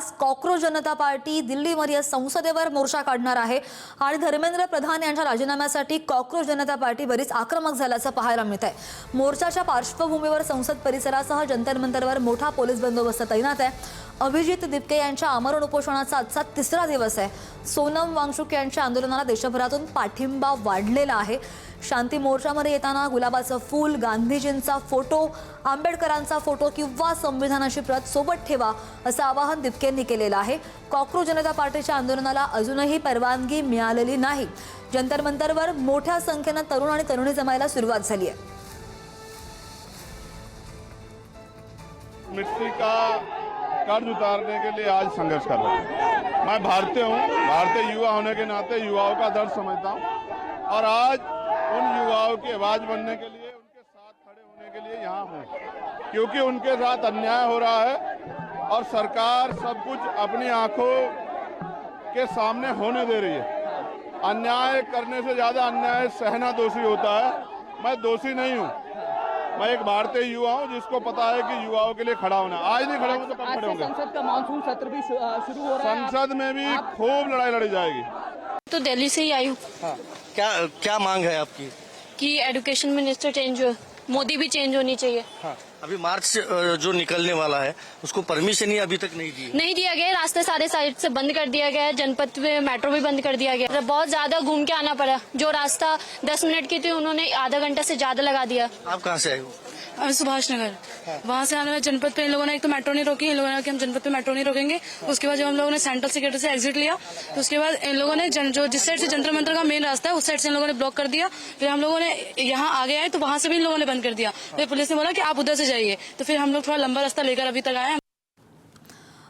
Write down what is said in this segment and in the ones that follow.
आज कॉक्रोच जनता पार्टी दिल्लीमध्ये संसदेवर मोर्चा काढणार आहे आणि धर्मेंद्र प्रधान यांच्या राजीनाम्यासाठी कॉक्रोच जनता पार्टी बरीच आक्रमक झाल्याचं पाहायला मिळत आहे। मोर्चाच्या पार्श्वभूमीवर संसद परिसरासह जंतर मंतरवर मोठा पोलीस बंदोबस्त तैनात आहे। अभिजित दिपके यांच्या आमरण उपोषणाचा आजचा तिसरा दिवस आहे। सोनम वांगचुक यांच्या आंदोलनाला देशभरातून पाठिंबा वाढलेला आहे। शांती मोर्चामध्ये येताना गुलाबाचं फूल, गांधीजींचा फोटो, आंबेडकरांचा फोटो किंवा संविधानाची प्रत सोबत ठेवा असं आवाहन दिपकेंनी केलेलं आहे। कॉक्रोच जनता पार्टीच्या आंदोलनाला अजूनही परवानगी मिळालेली नाही। जंतर मंतरवर मोठ्या संख्येने तरुण आणि तरुणी जमायला सुरुवात झाली आहे। मिट्टी का कर्ज उतारने के लिए आज संघर्ष कर रहा हूँ। मैं भारतीय हूँ, भारतीय युवा होने के नाते युवाओं का दर्द समझता हूँ और आज उन युवाओं की आवाज बनने के लिए, उनके साथ खड़े होने के लिए यहाँ हूँ, क्योंकि उनके साथ अन्याय हो रहा है और सरकार सब कुछ अपनी आंखों के सामने होने दे रही है। अन्याय करने से ज्यादा अन्याय सहना दोषी होता है। मैं दोषी नहीं हूँ, मैं एक भारतीय युवा हूँ जिसको पता है कि युवाओं के लिए खड़ा होना। आज नहीं खड़े होंगे तो कब खड़े होंगे? संसद का मानसून सत्र भी शुरू हो रहा है। संसद में भी खूब लड़ाई लड़ी जाएगी। तो दिल्ली से ही आई हूँ। हाँ। क्या मांग है आपकी? कि एजुकेशन मिनिस्टर चेंज हो, मोदी भी चेंज होनी चाहिए। हाँ। अभी मार्च जो निकलने वाला है उसको परमिशन ही अभी तक नहीं दी। नहीं दिया गया, रास्ते सारे साइड से बंद कर दिया गया है। जनपद में मेट्रो भी बंद कर दिया गया। बहुत ज्यादा घूम के आना पड़ा। जो रास्ता 10 मिनट की थी उन्होंने आधा घंटा से ज्यादा लगा दिया। आप कहाँ से आए हो? सुभाष नगर। वहाँ से आने वाले जनपद पे इन लोगों ने एक तो मेट्रो नहीं रोकी, इन लोगों ने कि हम जनपद पे मेट्रो नहीं रोकेंगे। उसके बाद जब हम लोगों ने सेंट्रल सेक्रेटरी से एग्जिट लिया तो उसके बाद इन लोगों ने जो जिस साइड से जंतर मंतर का मेन रास्ता है उस साइड से इन लोगों ने ब्लॉक कर दिया। फिर हम लोगों ने यहाँ आगे आए तो वहाँ से भी इन लोगों ने बंद कर दिया। फिर पुलिस ने बोला कि आप उधर से जाइए, तो फिर हम लोग थोड़ा लंबा रास्ता लेकर अभी तक आए।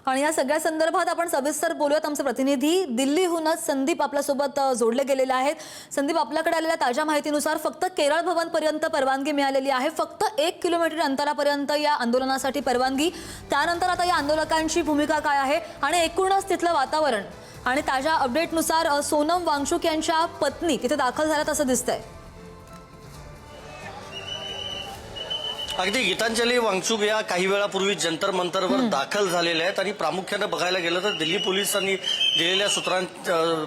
आणि या सगळ्या संदर्भात आपण सविस्तर बोलूयात। आमचे प्रतिनिधी दिल्लीहूनच संदीप आपल्यासोबत जोडले गेलेले आहेत। संदीप, आपल्याकडे आलेल्या ताज्या माहितीनुसार फक्त केरळ भवन पर्यंत परवानगी मिळालेली आहे। फक्त 1 किलोमीटर अंतरापर्यंत या आंदोलनासाठी परवानगी। त्यानंतर आता या आंदोलकांची भूमिका काय आहे आणि एकूणच तिथलं वातावरण आणि ताज्या अपडेटनुसार सोनम वांगचुक यांच्या पत्नी तिथे दाखल झाल्यात असं दिसतंय। अगदी गीतांजली वांगचुक या काही वेळापूर्वी जंतर मंतरवर दाखल झालेल्या आहेत आणि प्रामुख्याने बघायला गेलं तर दिल्ली पोलिसांनी दिलेल्या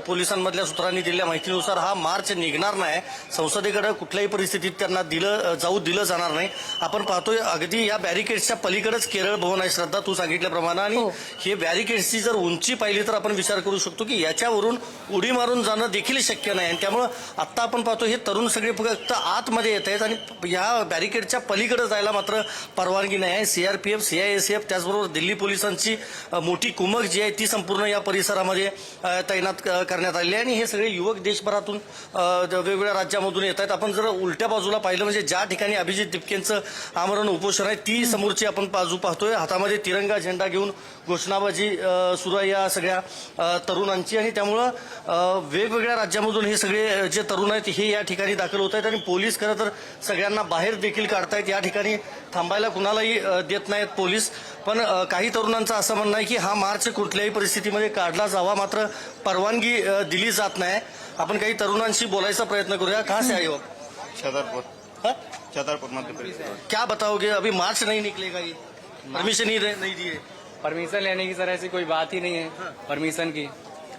पोलिसांमधल्या सूत्रांनी दिलेल्या माहितीनुसार हा मार्च निघणार नाही। संसदेकडे कुठल्याही परिस्थितीत त्यांना दिलं जाणार नाही। आपण पाहतोय अगदी या बॅरिकेड्सच्या पलीकडेच केरळ भवन आहे, श्रद्धा तू सांगितल्याप्रमाणे, आणि हे बॅरिकेड्सची जर उंची पाहिली तर आपण विचार करू शकतो की याच्यावरून उडी मारून जाणं देखील शक्य नाही। आणि त्यामुळे आता आपण पाहतो हे तरुण सगळे फक्त आतमध्ये येत आहेत आणि या बॅरिकेडच्या पलीकडे जायला मात्र परवानगी नाही आहे। सीआरपीएफ, सीआयएसएफ त्याचबरोबर दिल्ली पोलिसांची मोठी कुमक जी आहे ती संपूर्ण या परिसरामध्ये तैनात करण्यात आली आहे आणि हे सगळे युवक देशभरातून वेगवेगळ्या राज्यामधून येत आहेत। आपण जर उलट्या बाजूला पाहिलं म्हणजे ज्या ठिकाणी अभिजित दिपकेंचं आमरण उपोषण आहे ती समोरची आपण बाजू पाहतोय। हातामध्ये तिरंगा झेंडा घेऊन घोषणाबाजी सुरू आहे या सगळ्या तरुणांची आणि त्यामुळं वेगवेगळ्या राज्यामधून हे सगळे जे तरुण आहेत हे या ठिकाणी दाखल होत आहेत आणि पोलीस खरं तर सगळ्यांना बाहेर देखील काढतायत। या ठिकाणी थांबायला कुणालाही देत नाहीत पोलीस। पण काही तरुणांचं असं म्हणणं आहे की हा मार्च कुठल्याही परिस्थितीमध्ये काढला जावा, मात्र परवानगी दिली जात नाही। आपण काही तरुणांशी बोलायचा प्रयत्न करूया। कहाँ से आए हो? छतरपुर। हाँ? छतरपुर मध्य प्रदेश। क्या बताओगे, अभी मार्च नहीं निकलेगा, ये परमिशन ही नहीं दी है? परमिशन लेने की तरह ऐसी कोई बात ही नहीं है परमिशन की,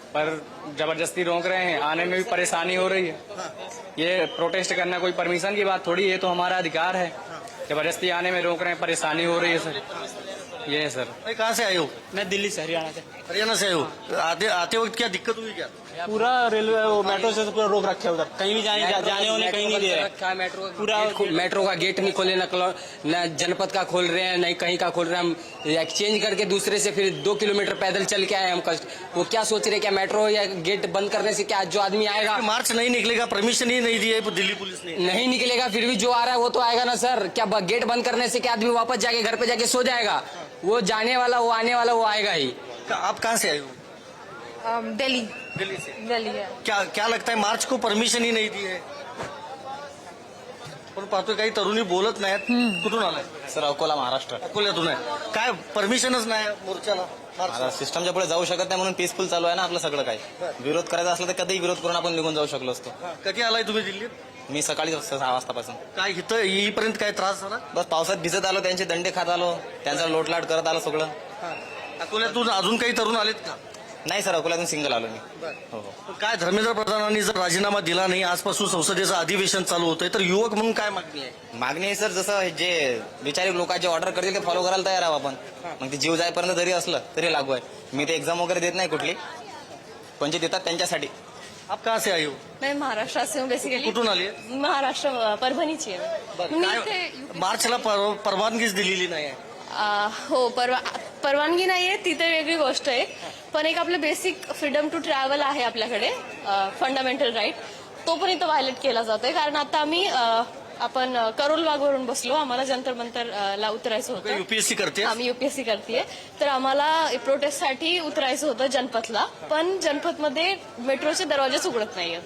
पर जबरदस्ती रोक रहे हैं। आने में भी परेशानी हो रही है। ये प्रोटेस्ट करना कोई परमिशन की बात थोड़ी है, तो हमारा अधिकार है। जबरदस्ती आने में रोक रहे हैं, परेशानी हो रही है सर। ये है सर। भाई कहाँ से आए हो? मैं दिल्ली से, हरियाणा से। हरियाणा से आए हो। आते वक्त क्या दिक्कत हुई क्या? पूरा रेलवे मेट्रो से पूरा रोक रखे उधर, कहीं भी जाने होने कहीं नहीं दे रहे। मेट्रो पूरा मेट्रो का गेट नहीं खोले, न जनपद का खोल रहे हैं, नहीं कहीं का खोल रहे हैं। हम एक्सचेंज करके दूसरे से फिर 2 किलोमीटर पैदल चल के आए हम कष्ट। वो क्या सोच रहे क्या मेट्रो या गेट बंद करने से क्या जो आदमी आएगा? मार्च नहीं निकलेगा, परमिशन ही नहीं दी है दिल्ली पुलिस ने। नहीं निकलेगा, फिर भी जो आ रहा है वो तो आएगा ना सर। क्या गेट बंद करने से क्या आदमी वापस जाके घर पे जाके सो जाएगा? वो जाने वाला, वो आने वाला, वो आएगा ही। आप कहाँ से आए हो? दिल्ली। दिल्ली से। दिल्ली है। क्या लगता है मार्च को परमिशन ही नहीं दी है? पण पाहतोय काही तरुणी बोलत नाहीत। कुठून आलाय? सर अकोला, महाराष्ट्र. अकोल्यातून आहे। काय परमिशनच नाही मोर्चाला? आता सिस्टमच्या पुढे जाऊ शकत नाही म्हणून पीसफुल चालू आहे ना आपलं सगळं काही। विरोध करायचा असला तर कधीही विरोध करून आपण निघून जाऊ शकलो असतो। कधी आलाय तुम्ही दिल्लीत? मी सकाळी 6 वाजतापासून। काय इथं येईपर्यंत काय त्रास झाला? बस पावसात भिजत आलो, त्यांचे दंडे खात आलो, त्यांचा लोटलाट करत आलो सगळं। अकोल्यातून अजून काही तरुण आलेत का? नाही सर, अकोल्यातून सिंगल आलो मी. हो हो. काय धर्मेंद्र प्रधानांनी जर राजीनामा दिला नाही, आजपासून संसदेचं अधिवेशन चालू होतंय, तर युवक म्हणून काय मागणी आहे? मागणी आहे सर, जसं जे विचारिक लोक जे ऑर्डर करतील ते फॉलो करायला तयार आहोत आपण. मग ते जीव जायपर्यंत जरी असलं तरी लागू आहे. मी ते एक्झाम वगैरे देत नाही कुठली, पण जे देतात त्यांच्यासाठी. आप कहाँ से आए हो? मैं महाराष्ट्र से हूँ बेसिकली. कुठून आली? महाराष्ट्र परभणीची आहे मी. काय मार्चला परवानगीच दिलेली नाही आहे. हो, परवानगी नाहीये ती तर वेगळी गोष्ट आहे, पण एक आपलं बेसिक फ्रीडम टू ट्रॅव्हल आहे आपल्याकडे, फंडामेंटल राईट, तो पण इथं व्हायलेट केला जातोय. कारण आता आपण करोल बागवरून बसलो, आम्हाला जंतर मंतर ला उतरायचं होतं. युपीएससी करते? आम्ही युपीएससी करतेय, तर आम्हाला प्रोटेस्टसाठी उतरायचं होतं जनपथला, पण जनपथमध्ये मेट्रोचे दरवाजेच उघडत नाहीयेत,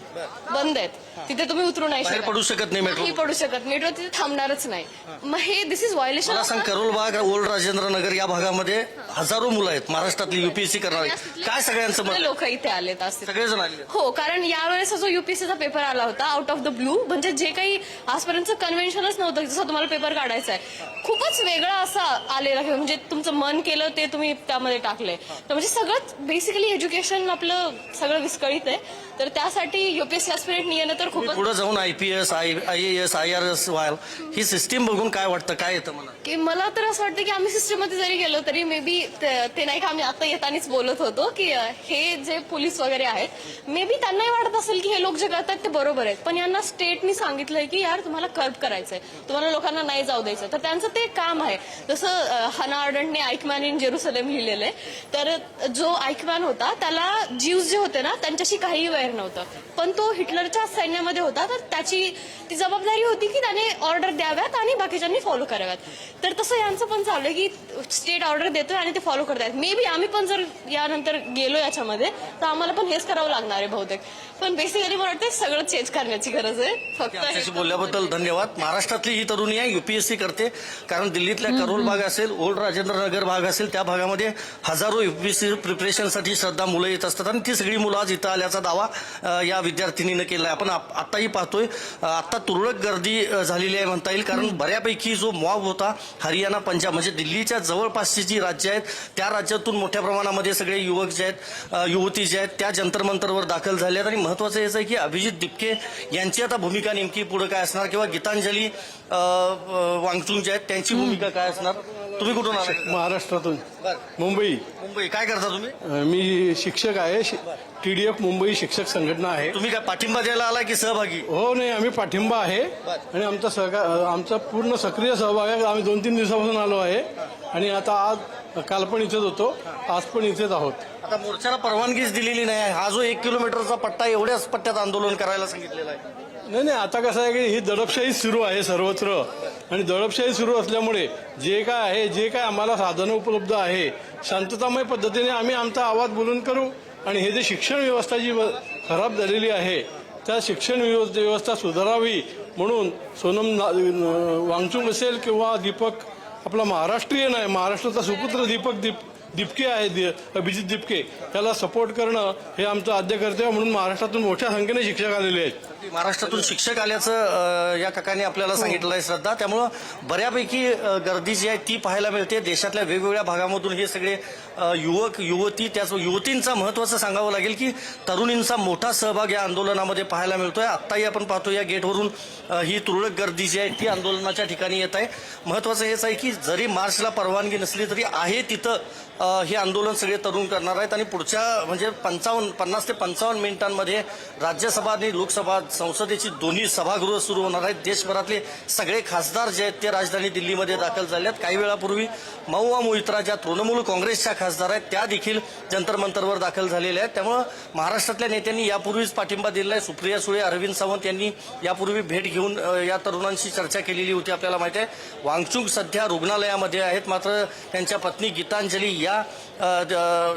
बंद आहेत. तिथे तुम्ही उतरू नाही बाहेर शकत, पडू शकत नाही मेट्रो? नाही पडू शकत, मेट्रो तिथे थांबणारच नाही. मग हे दिस इज व्हायलेशन. मला सांग, करोलबाग, ओल्ड राजेंद्र नगर या भागामध्ये हजारो मुलं आहेत महाराष्ट्रातली युपीएससी करणारी. काय सगळ्यांचं मत? लोक इथे आलेत असतील सगळेजण आले? हो, कारण यावेळेस जो युपीएससीचा पेपर आला होता आउट ऑफ द ब्लू, म्हणजे जे काही आजपर्यंत कन्व्हेन्शनच नव्हतं जसं तुम्हाला पेपर काढायचा आहे, खूपच वेगळा असा आलेला, म्हणजे तुमचं मन केलं ते तुम्ही त्यामध्ये टाकलंय. तर म्हणजे सगळंच बेसिकली एज्युकेशन आपलं सगळं विस्कळीत आहे. तर त्यासाठी युपीएससी ऍस्पिरंट येणं तर खूपच. पुढे जाऊन IPS, IAS, IRS व्हाल, ही सिस्टीम बघून काय वाटतं, काय येतं मला? की मला तर असं वाटतं की आम्ही सिस्टममध्ये जरी गेलो तरी मे बी ते नाही का, आम्ही आता येतानाच बोलत होतो की हे जे पोलीस वगैरे आहेत, मे बी त्यांनाही वाटत असेल की हे लोक जे करतात ते बरोबर आहेत, पण यांना स्टेटनी सांगितलंय की यार तुम्हाला कर्ब करायचंय, तुम्हाला लोकांना नाही जाऊ द्यायचं. तर त्यांचं ते काम आहे. जसं हना अर्डंटने आईकमॅन इन जेरुसलेम लिहिलेलं आहे, तर जो आईकमॅन होता त्याला ज्यूज जे होते ना त्यांच्याशी काहीही वैर नव्हतं, पण तो हिटलरच्या सैन्यामध्ये होता, तर त्याची ती जबाबदारी होती की त्याने ऑर्डर द्याव्यात आणि बाकीच्यांनी फॉलो कराव्यात. तर तसं यांचं पण चाललंय की स्टेट ऑर्डर देतोय आणि ते फॉलो करतायत. मे बी आम्ही पण जर यानंतर गेलो याच्यामध्ये तर आम्हाला पण हेच करावं लागणार आहे बहुतेक. पण बेसिकली मला वाटतं सगळं चेंज करण्याची गरज आहे. फक्त आमच्याशी बोलल्याबद्दल धन्यवाद. महाराष्ट्रातली ही तरुणी आहे, युपीएससी करते. कारण दिल्लीतल्या करोल भाग असेल, ओल्ड राजेंद्र नगर भाग असेल, त्या भागामध्ये हजारो युपीएससी प्रिपरेशनसाठी श्रद्धा मुलं येत असतात आणि ती सगळी मुलं आज इथं आल्याचा दावा या विद्यार्थिनीनं केला आहे. आपण आताही पाहतोय, आता तुरळक गर्दी झालेली आहे म्हणता येईल, कारण बऱ्यापैकी जो मॉब होता हरियाणा, पंजाब म्हणजे दिल्लीच्या जवळपासची जी राज्य आहेत त्या राज्यातून मोठ्या प्रमाणामध्ये सगळे युवक जे आहेत, युवती जे आहेत त्या जंतर मंतरवर दाखल झाले आहेत. आणि महत्वाचं हेच आहे की अभिजित दिपके यांची आता भूमिका नेमकी पुढे काय असणार, किंवा गीतांजली वांगचुक जे आहेत त्यांची भूमिका काय असणार? तुम्ही कुठून आला? महाराष्ट्रातून, मुंबई. मुंबई. काय करता तुम्ही? मी शिक्षक आहे, TDF मुंबई शिक्षक संघटना आहे. तुम्ही काय पाठिंबा द्यायला आला की सहभागी? हो, नाही, आम्ही पाठिंबा आहे आणि आमचा पूर्ण सक्रिय सहभाग आहे. आम्ही 2-3 दिवसापासून आलो आहे आणि आता आज काल पण इथेच होतो, आज पण इथेच आहोत. आता मोर्चाला परवानगीच दिलेली नाही आहे. हा जो 1 किलोमीटरचा पट्टा, एवढ्याच पट्ट्यात आंदोलन करायला सांगितलेलं आहे. नाही, आता कसं आहे की ही दडपशाही सुरू आहे सर्वत्र, आणि दडपशाही सुरू असल्यामुळे जे काय आम्हाला साधनं उपलब्ध आहे, शांततामय पद्धतीने आम्ही आमचा आवाज बुलंद करू. आणि हे जे शिक्षण व्यवस्था जी खराब झालेली आहे त्या शिक्षण व्यवस्था सुधारावी म्हणून सोनम वांगचुक असेल किंवा दीपक आपला महाराष्ट्रीयन आहे, महाराष्ट्राचा सुपुत्र दिपके आहे, अभिजित दिपके, त्याला सपोर्ट करणं हे आमचं आद्य कर्तव्य. म्हणून महाराष्ट्रातून मोठ्या संख्येने शिक्षक आलेले आहेत. महाराष्ट्रातून शिक्षक आल्याचं या काकांनी आपल्याला सांगितलं आहे श्रद्धा. त्यामुळं बऱ्यापैकी गर्दी जी आहे ती पाहायला मिळते. देशातल्या वेगवेगळ्या भागामधून हे सगळे युवक युवती, त्याच युवतींचा महत्वाचं सांगावं लागेल की तरुणींचा मोठा सहभाग या आंदोलनामध्ये पाहायला मिळतोय. आत्ताही आपण पाहतो या गेटवरून ही तुरळक गर्दी जी आहे ती आंदोलनाच्या ठिकाणी येत आहे. महत्वाचं हेच आहे की जरी मार्चला परवानगी नसली तरी आहे तिथं हे आंदोलन सगळे तरुण करणार आहेत. आणि पुढच्या म्हणजे 50 ते 55 मिनिटांमध्ये राज्यसभा आणि लोकसभा संसदेची दोन्ही सभागृह सुरू होणार आहेत. देशभरातले सगळे खासदार जे आहेत ते राजधानी दिल्लीमध्ये दाखल झाले आहेत. काही वेळापूर्वी महुआ मोइत्रा ज्या तृणमूल काँग्रेसच्या खासदार आहेत त्या देखील जंतर मंतरवर दाखल झालेल्या आहेत. त्यामुळं महाराष्ट्रातल्या नेत्यांनी यापूर्वीच पाठिंबा दिलेला आहे. सुप्रिया सुळे, अरविंद सावंत यांनी यापूर्वी भेट घेऊन या तरुणांशी चर्चा केलेली होती. आपल्याला माहिती आहे वांगचुक सध्या रुग्णालयामध्ये आहेत, मात्र त्यांच्या पत्नी गीतांजली या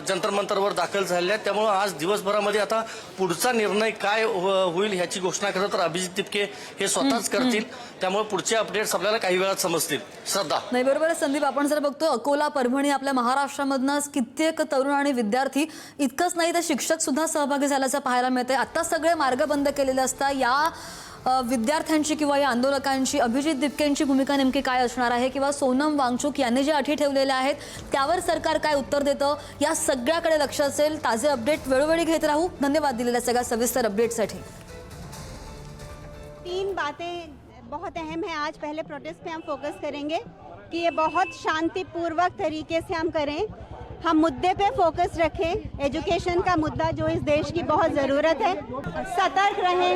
जंतर मंतरवर दाखल झालेल्या आहेत. त्यामुळे आज दिवसभरामध्ये आता पुढचा निर्णय काय होईल ह्याची घोषणा खरं तर अभिजित दिपके हे स्वतःच करतील. त्यामुळे पुढचे अपडेट्स आपल्याला काही वेळात समजतील. श्रद्धा. नाही, बरोबर आहे संदीप. आपण जर बघतो अकोला, परभणी आपल्या महाराष्ट्रामधनं कित्येक तरुण आणि विद्यार्थी, इतकंच नाही तर शिक्षक सुद्धा सहभागी झाल्याचं पाहायला मिळतंय. आता सगळे मार्ग बंद केलेले असतात. या विद्यार्थ्यांची किंवा या आंदोलकांची, अभिजित दिपकेंची भूमिका नेमकी काय असणार आहे, किंवा सोनम वांगचुक यांनी जे अटी ठेवलेल्या आहेत त्यावर सरकार काय उत्तर देतं, या सगळ्याकडे लक्ष असेल. ताजे अपडेट वेळोवेळी घेत राहू. धन्यवाद दिलेल्या सगळ्या सविस्तर अपडेटसाठी. 3 बातें बहुत अहम है. आज पहले प्रोटेस्ट पे हम फोकस करेंगे कि ये बहुत शांतिपूर्वक तरीके से हम करें. हम मुद्दे पे फोकस रखें, एजुकेशन का मुद्दा जो इस देश की बहुत ज़रूरत है. सतर्क रहें.